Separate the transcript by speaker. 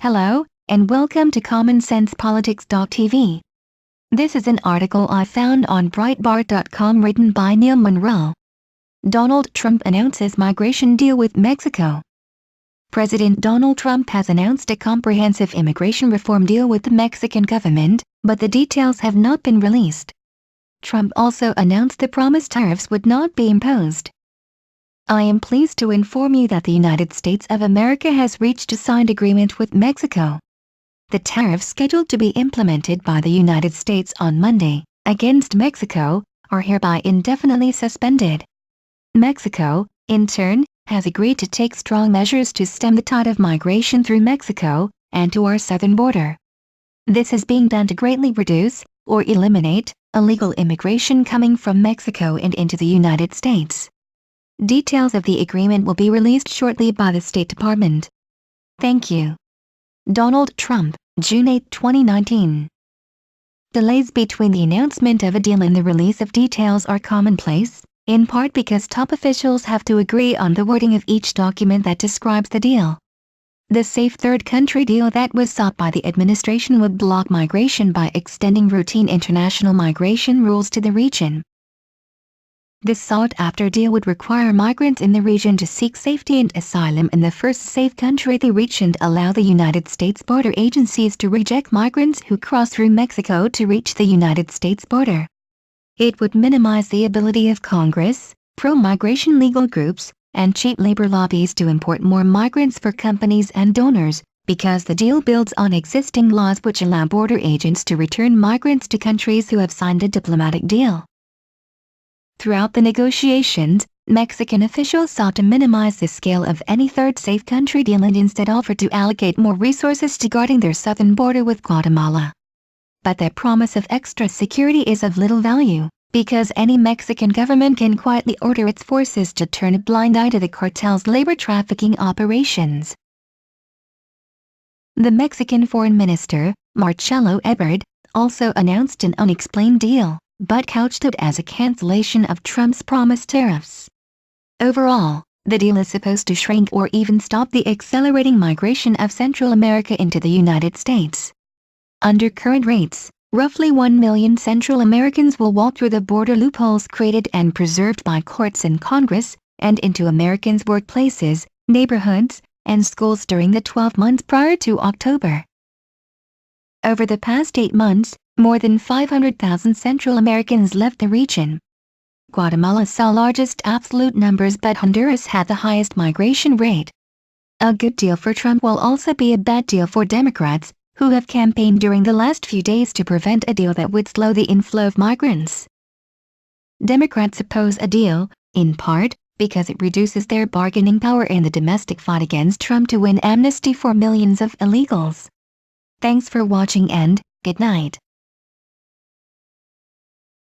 Speaker 1: Hello, and welcome to CommonSensePolitics.tv. This is an article I found on Breitbart.com written by Neil Monroe. Donald Trump announces migration deal with Mexico. President Donald Trump has announced a comprehensive immigration reform deal with the Mexican government, but the details have not been released. Trump also announced the promised tariffs would not be imposed. I am pleased to inform you that the United States of America has reached a signed agreement with Mexico. The tariffs scheduled to be implemented by the United States on Monday against Mexico are hereby indefinitely suspended. Mexico, in turn, has agreed to take strong measures to stem the tide of migration through Mexico and to our southern border. This is being done to greatly reduce or eliminate illegal immigration coming from Mexico and into the United States. Details of the agreement will be released shortly by the State Department. Thank you. Donald Trump, June 8, 2019. Delays between the announcement of a deal and the release of details are commonplace, in part because top officials have to agree on the wording of each document that describes the deal. The Safe Third Country deal that was sought by the administration would block migration by extending routine international migration rules to the region. This sought-after deal would require migrants in the region to seek safety and asylum in the first safe country they reach and allow the United States border agencies to reject migrants who cross through Mexico to reach the United States border. It would minimize the ability of Congress, pro-migration legal groups, and cheap labor lobbies to import more migrants for companies and donors, because the deal builds on existing laws which allow border agents to return migrants to countries who have signed a diplomatic deal. Throughout the negotiations, Mexican officials sought to minimize the scale of any third safe country deal and instead offered to allocate more resources to guarding their southern border with Guatemala. But their promise of extra security is of little value, because any Mexican government can quietly order its forces to turn a blind eye to the cartel's labor trafficking operations. The Mexican Foreign Minister, Marcelo Ebrard, also announced an unexplained deal, but couched it as a cancellation of Trump's promised tariffs. Overall, the deal is supposed to shrink or even stop the accelerating migration of Central America into the United States. Under current rates, roughly 1 million Central Americans will walk through the border loopholes created and preserved by courts and Congress, and into Americans' workplaces, neighborhoods, and schools during the 12 months prior to October. Over the past 8 months, more than 500,000 Central Americans left the region. Guatemala saw largest absolute numbers, but Honduras had the highest migration rate. A good deal for Trump will also be a bad deal for Democrats, who have campaigned during the last few days to prevent a deal that would slow the inflow of migrants. Democrats oppose a deal, in part, because it reduces their bargaining power in the domestic fight against Trump to win amnesty for millions of illegals. Thanks for watching and good night.